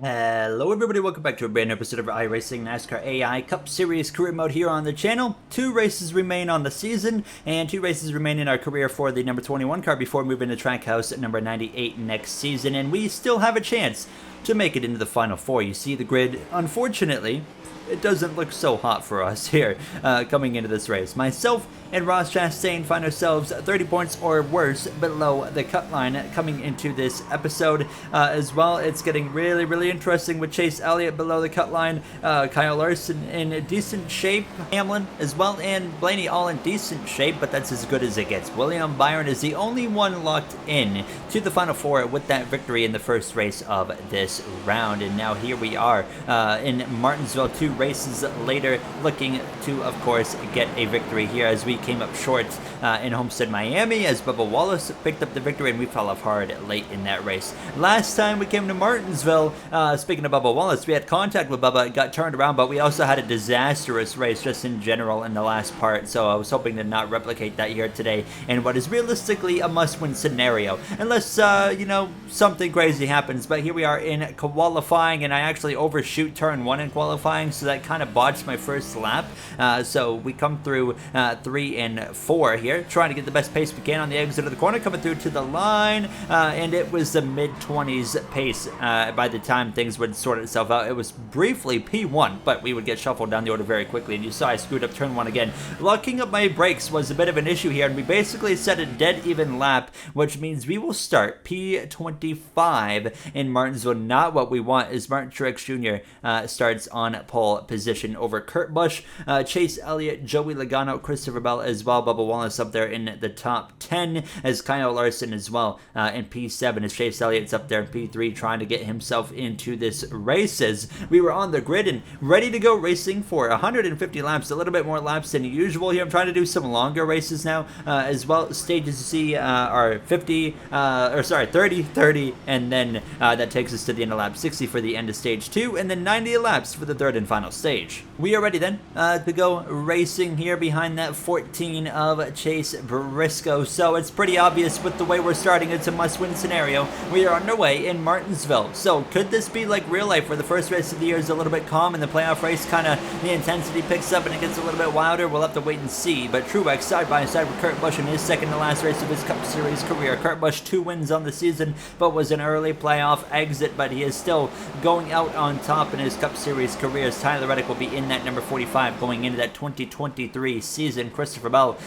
Hello everybody, welcome back to a brand new episode of iRacing NASCAR AI Cup Series Career Mode here on the channel. 2 races remain on the season, and 2 races remain in our career for the number 21 car before moving to Trackhouse at number 98 next season, and we still have a chance to make it into the Final 4. You see the grid, unfortunately, it doesn't look so hot for us here coming into this race. Myself and Ross Chastain find ourselves 30 points or worse below the cut line coming into this episode. As well, it's getting really interesting with Chase Elliott below the cut line, Kyle Larson in decent shape, Hamlin as well, and Blaney all in decent shape, but that's as good as it gets. William Byron is the only one locked in to the Final 4 with that victory in the first race of this round. And now here we are in Martinsville, 2 races later, looking to, of course, get a victory here as we came up short in Homestead, Miami, as Bubba Wallace picked up the victory, and we fell off hard late in that race. Last time we came to Martinsville, speaking of Bubba Wallace, we had contact with Bubba, it got turned around, but we also had a disastrous race just in general in the last part, so I was hoping to not replicate that here today in what is realistically a must-win scenario, unless, you know, something crazy happens. But here we are in qualifying, and I actually overshoot turn 1 in qualifying, so that kind of botched my first lap. So we come through 3 and 4 here, trying to get the best pace we can on the exit of the corner, coming through to the line, and it was the mid-20s pace by the time things would sort itself out. It was briefly P1, but we would get shuffled down the order very quickly, and you saw I screwed up turn 1 again. Locking up my brakes was a bit of an issue here, and we basically set a dead even lap, which means we will start P25 in Martinsville. Not what we want, as Martin Truex Jr. Starts on pole position over Kurt Busch, Chase Elliott, Joey Logano, Christopher Bell as well. Bubba Wallace up there in the top 10 as Kyle Larson as well in P7, as Chase Elliott's up there in P3 trying to get himself into this race. As we were on the grid and ready to go racing for 150 laps, a little bit more laps than usual here. I'm trying to do some longer races now as well. Stages you see are 30, 30, and then that takes us to the end of lap 60 for the end of stage 2, and then 90 laps for the third and final stage. We are ready then to go racing here behind that 14 of Chase Briscoe. So it's pretty obvious with the way we're starting, it's a must-win scenario. We are underway in Martinsville. So could this be like real life, where the first race of the year is a little bit calm and the playoff race kind of the intensity picks up and it gets a little bit wilder? We'll have to wait and see. But Truex side by side with Kurt Busch in his second to last race of his Cup Series career. Kurt Busch 2 wins on the season, but was an early playoff exit, but he is still going out on top in his Cup Series career, as Tyler Reddick will be in that number 45 going into that 2023 season. Christopher Bell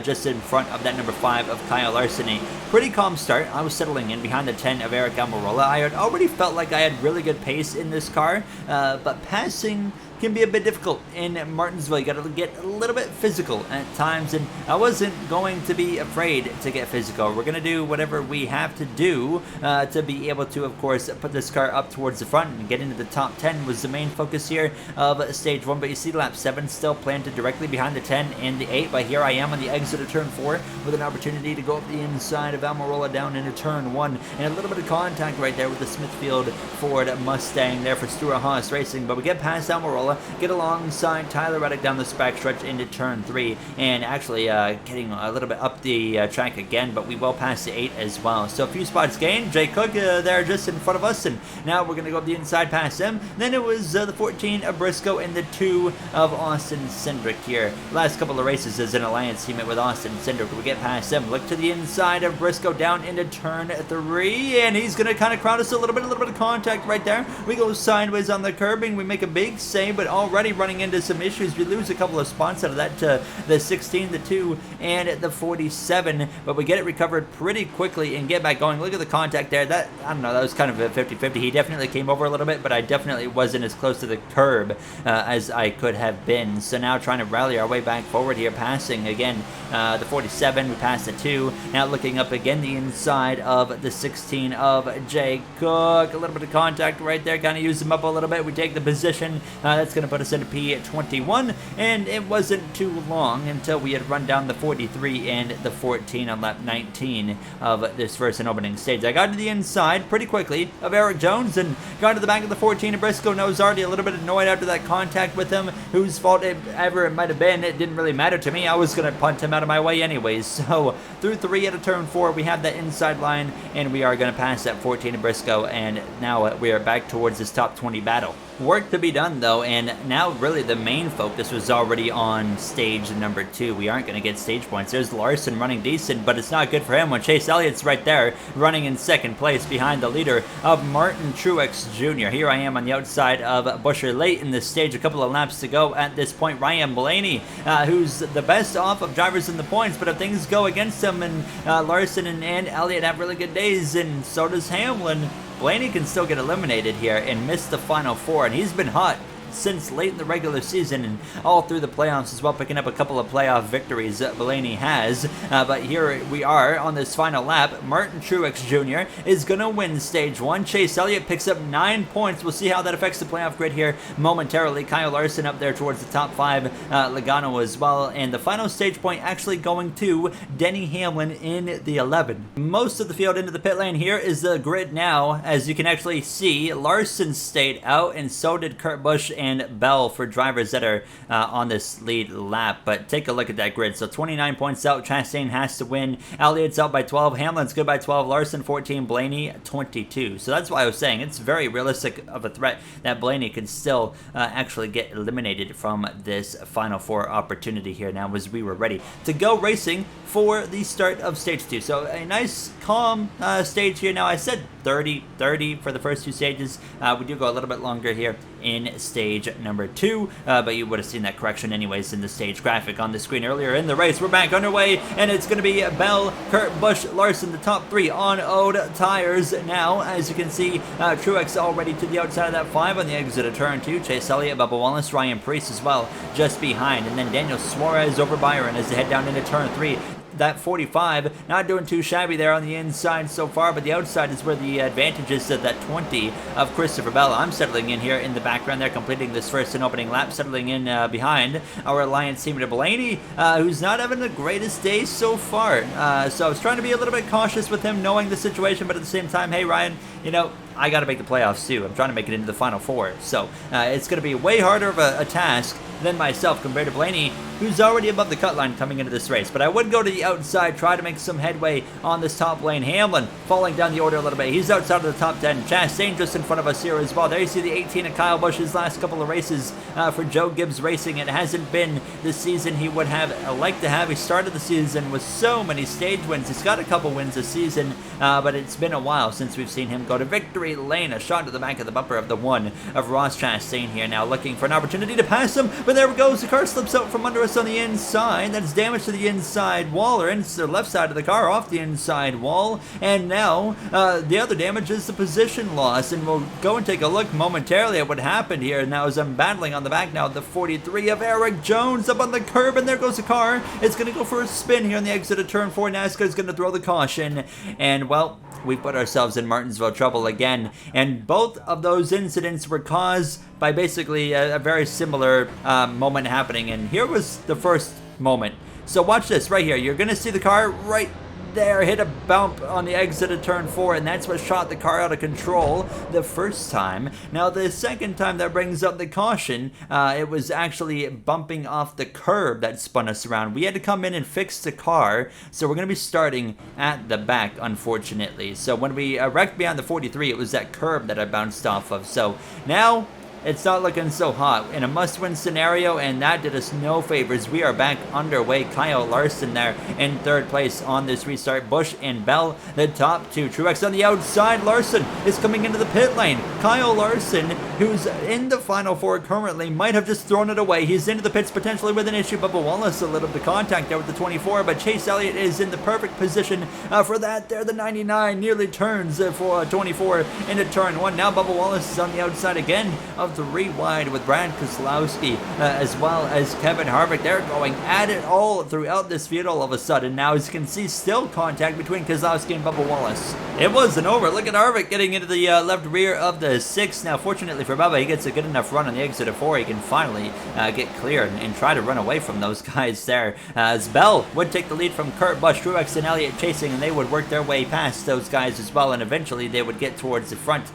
just in front of that number 5 of Kyle Larson. A pretty calm start. I was settling in behind the 10 of Aric Almirola. I had already felt like I had really good pace in this car, but passing can be a bit difficult in Martinsville. You gotta get a little bit physical at times, and I wasn't going to be afraid to get physical. We're gonna do whatever we have to do to be able to, of course, put this car up towards the front and get into the top 10 was the main focus here of stage 1. But you see lap 7 still planted directly behind the 10 and the 8, but here I am on the exit of turn 4 with an opportunity to go up the inside of Almirola down into turn 1, and a little bit of contact right there with the Smithfield Ford Mustang there for Stuart Haas Racing. But we get past Almirola, get alongside Tyler Reddick down the back stretch into turn 3, and actually getting a little bit up the track again, but we will pass the 8 as well. So a few spots gained. Jay Cook there just in front of us, and now we're going to go up the inside past him. Then it was the 14 of Briscoe and the 2 of Austin Cindric here. Last couple of races as an alliance teammate with Austin Cindric. We get past him, look to the inside of Briscoe down into turn 3, and he's going to kind of crowd us a little bit of contact right there. We go sideways on the curbing, we make a big save, but already running into some issues. We lose a couple of spots out of that to the 16, the 2, and the 47, but we get it recovered pretty quickly and get back going. Look at the contact there. That, I don't know, that was kind of a 50-50. He definitely came over a little bit, but I definitely wasn't as close to the curb as I could have been. So now trying to rally our way back forward here, passing again the 47, we passed the 2, now looking up again the inside of the 16 of Jay Cook. A little bit of contact right there, kind of use him up a little bit. We take the position. That's That's going to put us into P21, and it wasn't too long until we had run down the 43 and the 14 on lap 19 of this first and opening stage. I got to the inside pretty quickly of Eric Jones and got to the back of the 14 of Briscoe, and I was already a little bit annoyed after that contact with him. Whose fault ever it might have been, it didn't really matter to me. I was going to punt him out of my way anyways. So through 3 out of turn 4, we have that inside line, and we are going to pass that 14 of Briscoe, and now we are back towards this top 20 battle. Work to be done though, and now really the main focus was already on stage number 2. We aren't going to get stage points. There's Larson running decent, but it's not good for him when Chase Elliott's right there running in second place behind the leader of Martin Truex Jr. Here I am on the outside of Buescher late in this stage, a couple of laps to go at this point. Ryan Blaney, who's the best off of drivers in the points, but if things go against him and Larson and Elliott have really good days, and so does Hamlin, Blaney can still get eliminated here and miss the final 4, and he's been hot since late in the regular season and all through the playoffs as well, picking up a couple of playoff victories that Blaney has. But here we are on this final lap. Martin Truex Jr. is going to win stage 1. Chase Elliott picks up 9 points. We'll see how that affects the playoff grid here momentarily. Kyle Larson up there towards the top 5. Logano as well. And the final stage point actually going to Denny Hamlin in the 11. Most of the field into the pit lane here is the grid now. As you can actually see, Larson stayed out, and so did Kurt Busch and Bell for drivers that are on this lead lap. But take a look at that grid. So 29 points out. Chastain has to win. Elliott's out by 12. Hamlin's good by 12. Larson 14. Blaney 22. So that's why I was saying it's very realistic of a threat that Blaney can still actually get eliminated from this Final 4 opportunity here now, as we were ready to go racing for the start of stage 2. So a nice calm stage here. Now I said 30 for the first 2 stages. We do go a little bit longer here in stage number 2, but you would have seen that correction anyways in the stage graphic on the screen earlier in the race. We're back underway, and it's going to be Bell, Kurt Busch, Larson, the top 3 on old tires now. As you can see, Truex already to the outside of that 5 on the exit of turn 2. Chase Elliott, Bubba Wallace, Ryan Preece as well just behind, and then Daniel Suarez over Byron as they head down into turn 3. That 45, not doing too shabby there on the inside so far, but the outside is where the advantage is to that 20 of Christopher Bell. I'm settling in here in the background there, completing this first and opening lap, settling in behind our Alliance teammate Blaney, who's not having the greatest day so far. So I was trying to be a little bit cautious with him, knowing the situation, but at the same time, hey Ryan, you know, I got to make the playoffs too. I'm trying to make it into the Final 4. So it's going to be way harder of a task than myself compared to Blaney, who's already above the cut line coming into this race. But I would go to the outside, try to make some headway on this top lane. Hamlin falling down the order a little bit. He's outside of the top 10. Chastain just in front of us here as well. There you see the 18 of Kyle Busch's last couple of races for Joe Gibbs Racing. It hasn't been the season he would have liked to have. He started the season with so many stage wins. He's got a couple wins this season, but it's been a while since we've seen him go to victory lane. A shot to the back of the bumper of the 1 of Ross Chastain here now, looking for an opportunity to pass him, but there it goes. The car slips out from under us on the inside. That's damage to the inside wall, or into the left side of the car off the inside wall, and now the other damage is the position loss, and we'll go and take a look momentarily at what happened here now as I'm battling on the back now. The 43 of Eric Jones up on the curb, and there goes the car. It's going to go for a spin here on the exit of turn 4. NASCAR is going to throw the caution, and well, we put ourselves in Martinsville trouble again, and both of those incidents were caused by basically a very similar moment happening, and here was the first moment. So watch this right here. You're going to see the car right there hit a bump on the exit of turn 4, and that's what shot the car out of control the first time. Now the second time that brings up the caution, it was actually bumping off the curb that spun us around. We had to come in and fix the car, so we're going to be starting at the back, unfortunately. So when we wrecked beyond the 43, it was that curb that I bounced off of. So now it's not looking so hot in a must-win scenario, and that did us no favors. We are back underway. Kyle Larson there in 3rd place on this restart. Busch and Bell, the top 2. Truex on the outside. Larson is coming into the pit lane. Kyle Larson, who's in the Final 4 currently, might have just thrown it away. He's into the pits potentially with an issue. Bubba Wallace a little bit of contact there with the 24, but Chase Elliott is in the perfect position for that there. The 99 nearly turns for 24 into turn 1. Now Bubba Wallace is on the outside again of 3 wide with Brad Keselowski as well as Kevin Harvick. They're going at it all throughout this field all of a sudden. Now, as you can see, still contact between Keselowski and Bubba Wallace. It wasn't over. Look at Harvick getting into the left rear of the 6. Now, fortunately for Bubba, he gets a good enough run on the exit of 4. He can finally get clear and try to run away from those guys there. As Bell would take the lead from Kurt Busch, Truex and Elliott chasing, and they would work their way past those guys as well, and eventually they would get towards the front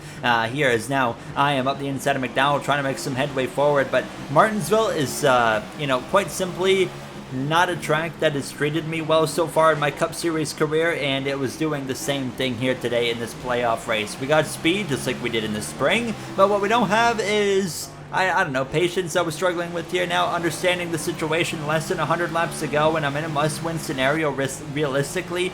here, as now I am up the inside of McDowell trying to make some headway forward. But Martinsville is, you know, quite simply not a track that has treated me well so far in my Cup Series career, and it was doing the same thing here today in this playoff race. We got speed just like we did in the spring, but what we don't have is, I don't know, patience I was struggling with here now, understanding the situation, less than 100 laps to go, and I'm in a must-win scenario realistically,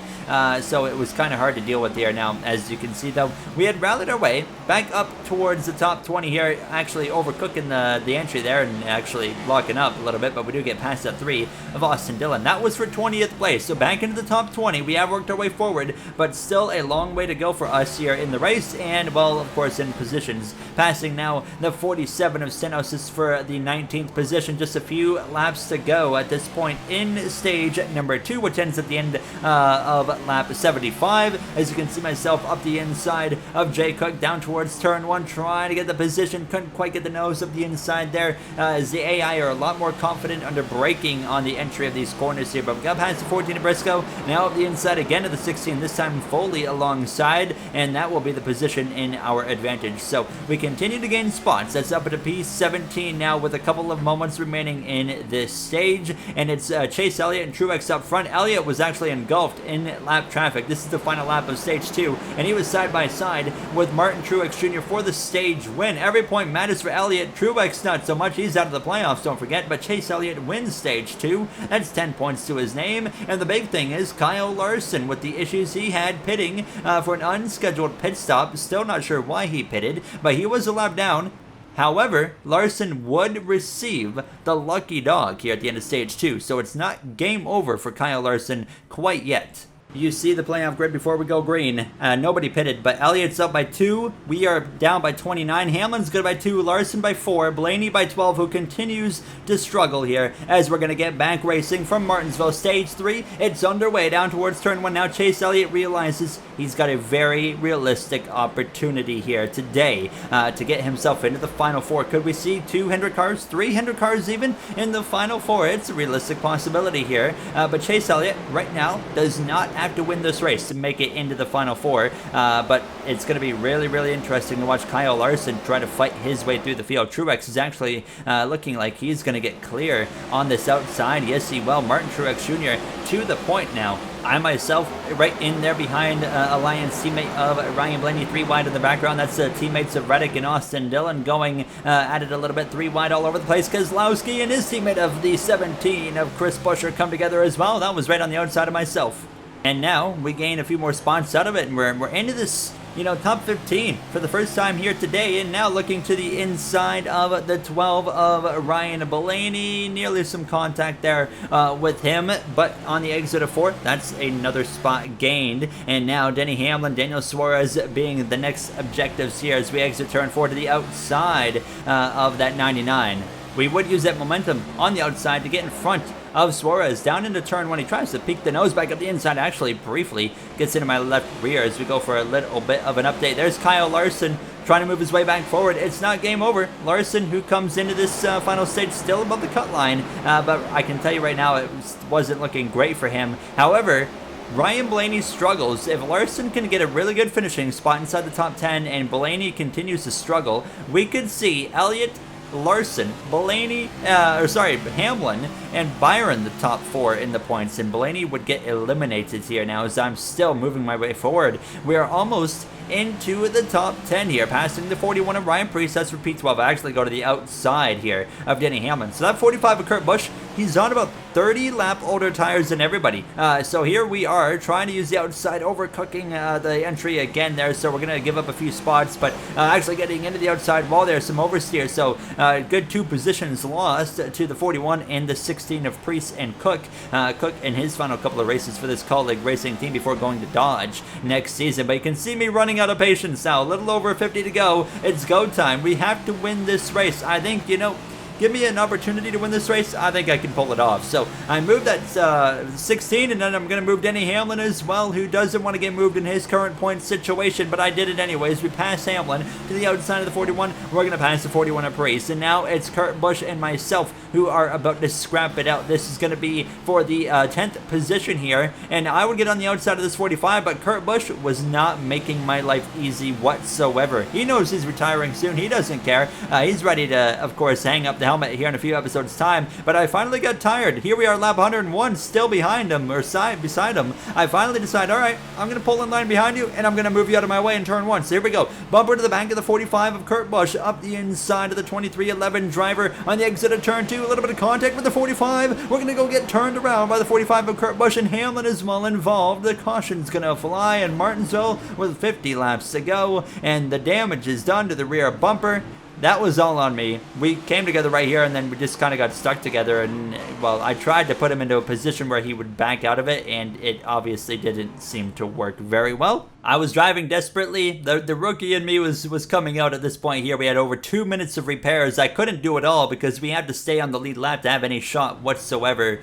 so it was kind of hard to deal with here. Now, as you can see, though, we had rallied our way back up towards the top 20 here, actually overcooking the entry there and actually locking up a little bit, but we do get past that 3 of Austin Dillon. That was for 20th place, so back into the top 20. We have worked our way forward, but still a long way to go for us here in the race, and, well, of course, in positions. Passing now the 47 of Stenosis for the 19th position. Just a few laps to go at this point in stage number 2, which ends at the end of lap 75. As you can see myself up the inside of Jay Cook down towards turn 1, trying to get the position. Couldn't quite get the nose of the inside there, as the AI are a lot more confident under braking on the entry of these corners here. But we got past the 14 of Briscoe, now up the inside again of the 16, this time fully alongside, and that will be the position in our advantage. So we continue to gain spots. That's up at a P17 now with a couple of moments remaining in this stage, and it's Chase Elliott and Truex up front. Elliott was actually engulfed in lap traffic. This is the final lap of stage 2, and he was side by side with Martin Truex Jr. for the stage win. Every point matters for Elliott. Truex not so much. He's out of the playoffs, don't forget, but Chase Elliott wins stage 2. That's 10 points to his name, and the big thing is Kyle Larson with the issues he had pitting for an unscheduled pit stop. Still not sure why he pitted, but he was a lap down. However, Larson would receive the lucky dog here at the end of stage 2, so it's not game over for Kyle Larson quite yet. You see the playoff grid before we go green. Nobody pitted, but Elliott's up by 2. We are down by 29. Hamlin's good by 2. Larson by 4. Blaney by 12, who continues to struggle here as we're going to get back racing from Martinsville. Stage 3, it's underway down towards turn 1 now. Chase Elliott realizes he's got a very realistic opportunity here today to get himself into the final 4. Could we see 200 cars, 300 cars even in the final 4? It's a realistic possibility here, but Chase Elliott right now does not have to win this race to make it into the final 4, but it's going to be really, really interesting to watch Kyle Larson try to fight his way through the field. Truex is actually looking like he's going to get clear on this outside. Yes, he will. Martin Truex Jr. to the point now. I myself right in there behind Alliance teammate of Ryan Blaney, 3 wide in the background. That's teammates of Reddick and Austin Dillon going at it a little bit, 3 wide all over the place. Kozlowski and his teammate of the 17 of Chris Buescher come together as well. That was right on the outside of myself. And now we gain a few more spots out of it, and we're into this, you know, top 15 for the first time here today. And now looking to the inside of the 12 of Ryan Blaney. Nearly some contact there with him, but on the exit of 4, that's another spot gained. And now Denny Hamlin, Daniel Suarez being the next objectives here as we exit turn 4 to the outside of that 99. We would use that momentum on the outside to get in front of Suarez down into turn 1. He tries to peek the nose back up the inside, actually briefly gets into my left rear as we go for a little bit of an update. There's Kyle Larson trying to move his way back forward. It's not game over. Larson, who comes into this final stage still above the cut line, but I can tell you right now it wasn't looking great for him. However, Ryan Blaney struggles. If Larson can get a really good finishing spot inside the top 10 and Blaney continues to struggle, we could see Elliott, Larson, Blaney, Hamlin, and Byron the top 4 in the points, and Blaney would get eliminated here now as I'm still moving my way forward. We are almost into the top 10 here, passing the 41 of Ryan Preece. That's for P12. I actually go to the outside here of Denny Hamlin. So that 45 of Kurt Busch, he's on about 30 lap older tires than everybody. So here we are trying to use the outside, overcooking the entry again there. So we're going to give up a few spots, but actually getting into the outside wall there, some oversteer. So good 2 positions lost to the 41 and the 16 of Preece and Cook. Cook in his final couple of races for this colleague racing team before going to Dodge next season. But you can see me running out of patience now. A little over 50 to go. It's go time. We have to win this race. I think, you know, give me an opportunity to win this race, I think I can pull it off. So I moved that 16, and then I'm going to move Denny Hamlin as well, who doesn't want to get moved in his current point situation, but I did it anyways. We passed Hamlin to the outside of the 41. We're going to pass the 41 up race, and now it's Kurt Busch and myself who are about to scrap it out. This is going to be for the 10th position here, and I would get on the outside of this 45, but Kurt Busch was not making my life easy whatsoever. He knows he's retiring soon. He doesn't care. He's ready to, of course, hang up the helmet here in a few episodes' time, but I finally got tired. Here we are, lap 101, still behind him, or beside him. I finally decide, all right, I'm going to pull in line behind you, and I'm going to move you out of my way in turn 1. So here we go. Bumper to the back of the 45 of Kurt Busch, up the inside of the 2311 driver on the exit of turn 2. A little bit of contact with the 45. We're going to go get turned around by the 45 of Kurt Busch, and Hamlin is well involved. The caution's going to fly in Martinsville with 50 laps to go, and the damage is done to the rear bumper. That was all on me. We came together right here, and then we just kind of got stuck together, and, well, I tried to put him into a position where he would back out of it, and it obviously didn't seem to work very well. I was driving desperately. The rookie in me was coming out at this point here. We had over 2 minutes of repairs. I couldn't do it all because we had to stay on the lead lap to have any shot whatsoever,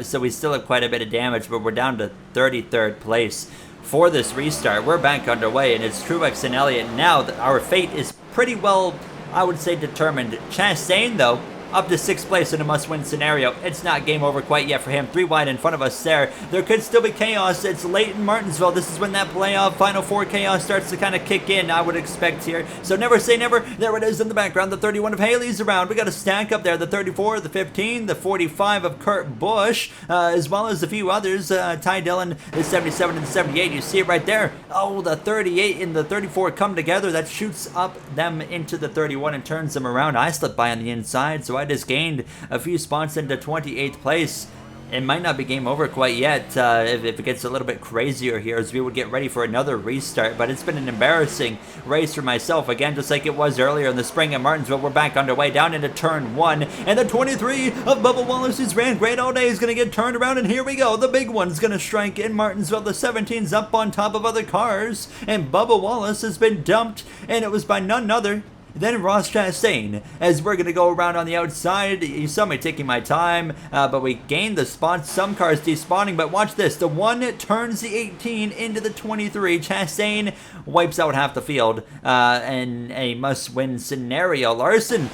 so we still have quite a bit of damage, but we're down to 33rd place. For this restart, we're back underway, and it's Truex and Elliott now. Our fate is pretty well, I would say, determined. Chastain, though, up to 6th place in a must-win scenario. It's not game over quite yet for him. 3 wide in front of us there. There could still be chaos. It's late in Martinsville. This is when that playoff Final Four chaos starts to kind of kick in, I would expect here. So never say never. There it is in the background. The 31 of Haley's around. We got a stack up there. The 34, the 15, the 45 of Kurt Busch, as well as a few others. Ty Dillon, the 77 and the 78. You see it right there. Oh, the 38 and the 34 come together. That shoots up them into the 31 and turns them around. I slipped by on the inside, so I just gained a few spots into 28th place. It might not be game over quite yet if it gets a little bit crazier here as we would get ready for another restart, but it's been an embarrassing race for myself, again, just like it was earlier in the spring at Martinsville. We're back underway down into turn 1, and the 23 of Bubba Wallace, who's ran great all day, is going to get turned around, and here we go. The big one's going to strike in Martinsville. The 17's up on top of other cars, and Bubba Wallace has been dumped, and it was by none other then Ross Chastain, as we're going to go around on the outside. You saw me taking my time, but we gained the spots. Some cars despawning, but watch this. The 1 turns the 18 into the 23. Chastain wipes out half the field in a must-win scenario. Larson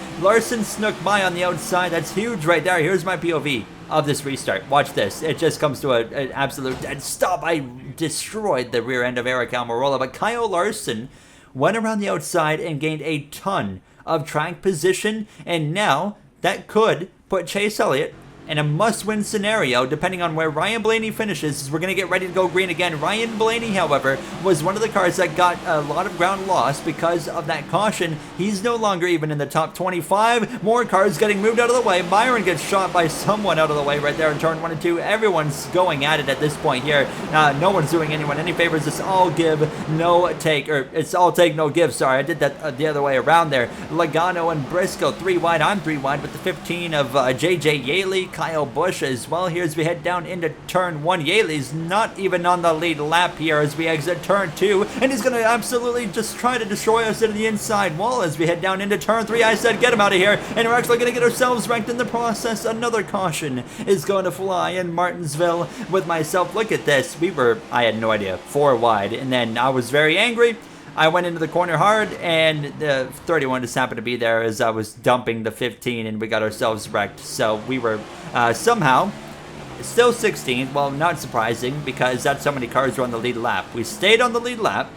snuck by on the outside. That's huge right there. Here's my POV of this restart. Watch this. It just comes to an absolute dead stop. I destroyed the rear end of Eric Almirola, but Kyle Larson went around the outside and gained a ton of track position, and now that could put Chase Elliott in a must-win scenario, depending on where Ryan Blaney finishes, as we're going to get ready to go green again. Ryan Blaney, however, was one of the cars that got a lot of ground lost because of that caution. He's no longer even in the top 25. More cars getting moved out of the way. Byron gets shot by someone out of the way right there in turn 1 and 2. Everyone's going at it at this point here. No one's doing anyone any favors. It's all give, no take, or it's all take, no give. Sorry, I did that the other way around there. Logano and Briscoe, 3 wide. I'm 3 wide with the 15 of JJ Yaley. Kyle Busch as well here as we head down into turn 1. Yaley's not even on the lead lap here as we exit turn 2, and he's going to absolutely just try to destroy us into the inside wall as we head down into turn 3. I said get him out of here, and we're actually going to get ourselves wrecked in the process. Another caution is going to fly in Martinsville with myself. Look at this. I had no idea, 4 wide, and then I was very angry. I went into the corner hard, and the 31 just happened to be there as I was dumping the 15, and we got ourselves wrecked. So we were somehow still 16th. Well, not surprising, because that's how many cars were on the lead lap. We stayed on the lead lap.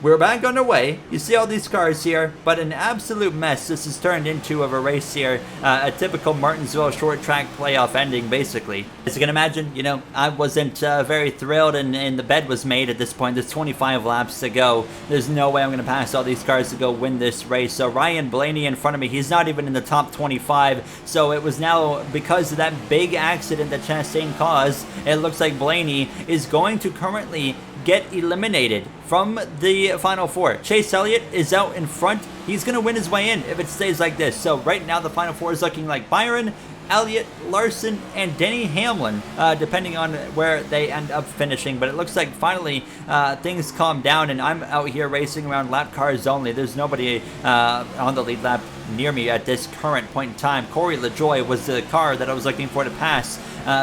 We're back underway. You see all these cars here, but an absolute mess this has turned into of a race here. A typical Martinsville short track playoff ending, basically. As you can imagine, you know, I wasn't very thrilled, and the bed was made at this point. There's 25 laps to go. There's no way I'm going to pass all these cars to go win this race. So Ryan Blaney in front of me, he's not even in the top 25. So it was now, because of that big accident that Chastain caused, it looks like Blaney is going to currently get eliminated from the Final Four. Chase Elliott is out in front. He's going to win his way in if it stays like this. So right now the Final Four is looking like Byron, Elliott, Larson, and Denny Hamlin, depending on where they end up finishing. But it looks like finally things calm down, and I'm out here racing around lap cars only. There's nobody on the lead lap near me at this current point in time. Corey LaJoie was the car that I was looking for to pass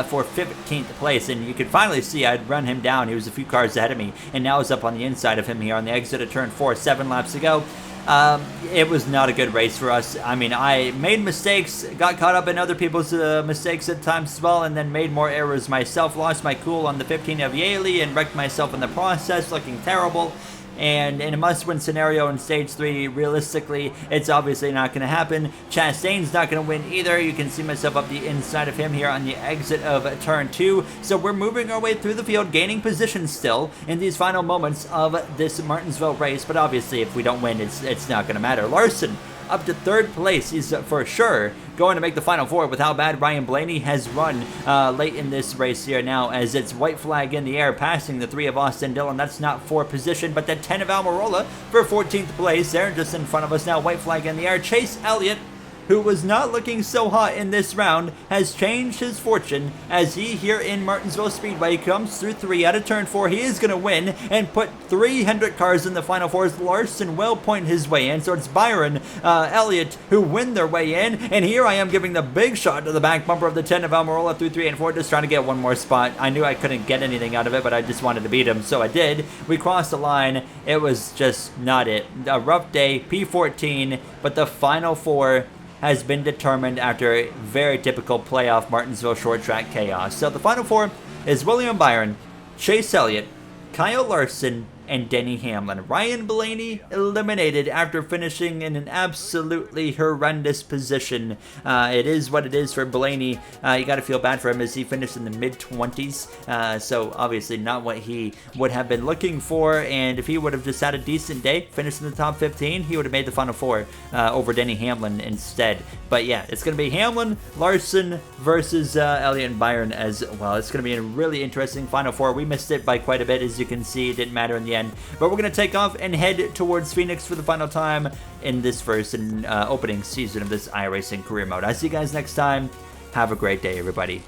for 15th place, and you could finally see I'd run him down. He was a few cars ahead of me, and now is up on the inside of him here on the exit of turn 4, 7 laps to go. It was not a good race for us. I mean, I made mistakes, got caught up in other people's mistakes at times as well, and then made more errors myself. Lost my cool on the 15 of Yaley and wrecked myself in the process, looking terrible. And in a must-win scenario in Stage 3, realistically, it's obviously not going to happen. Chastain's not going to win either. You can see myself up the inside of him here on the exit of Turn 2. So we're moving our way through the field, gaining position still in these final moments of this Martinsville race. But obviously, if we don't win, it's not going to matter. Larson up to 3rd place. He's for sure going to make the Final 4 with how bad Ryan Blaney has run late in this race here now, as it's white flag in the air, passing the 3 of Austin Dillon. That's not for position, but the 10 of Almirola for 14th place. They're just in front of us now, white flag in the air. Chase Elliott, who was not looking so hot in this round, has changed his fortune as he here in Martinsville Speedway comes through 3 out of turn 4. He is going to win and put 3 Hendrick cars in the Final 4 as Larson will point his way in. So it's Byron Elliott who win their way in, and here I am giving the big shot to the back bumper of the 10 of Almirola through 3 and 4, just trying to get one more spot. I knew I couldn't get anything out of it, but I just wanted to beat him, so I did. We crossed the line. It was just not it. A rough day, P14, but the Final 4 has been determined after very typical playoff Martinsville short track chaos. So the Final 4 is William Byron, Chase Elliott, Kyle Larson, and Denny Hamlin. Ryan Blaney eliminated after finishing in an absolutely horrendous position. It is what it is for Blaney. You got to feel bad for him as he finished in the mid-20s. So obviously not what he would have been looking for. And if he would have just had a decent day, finished in the top 15, he would have made the Final 4 over Denny Hamlin instead. But yeah, it's going to be Hamlin, Larson versus Elliott and Byron as well. It's going to be a really interesting Final 4. We missed it by quite a bit, as you can see. It didn't matter in the end. But we're going to take off and head towards Phoenix for the final time in this first and opening season of this iRacing career mode. I'll see you guys next time. Have a great day, everybody.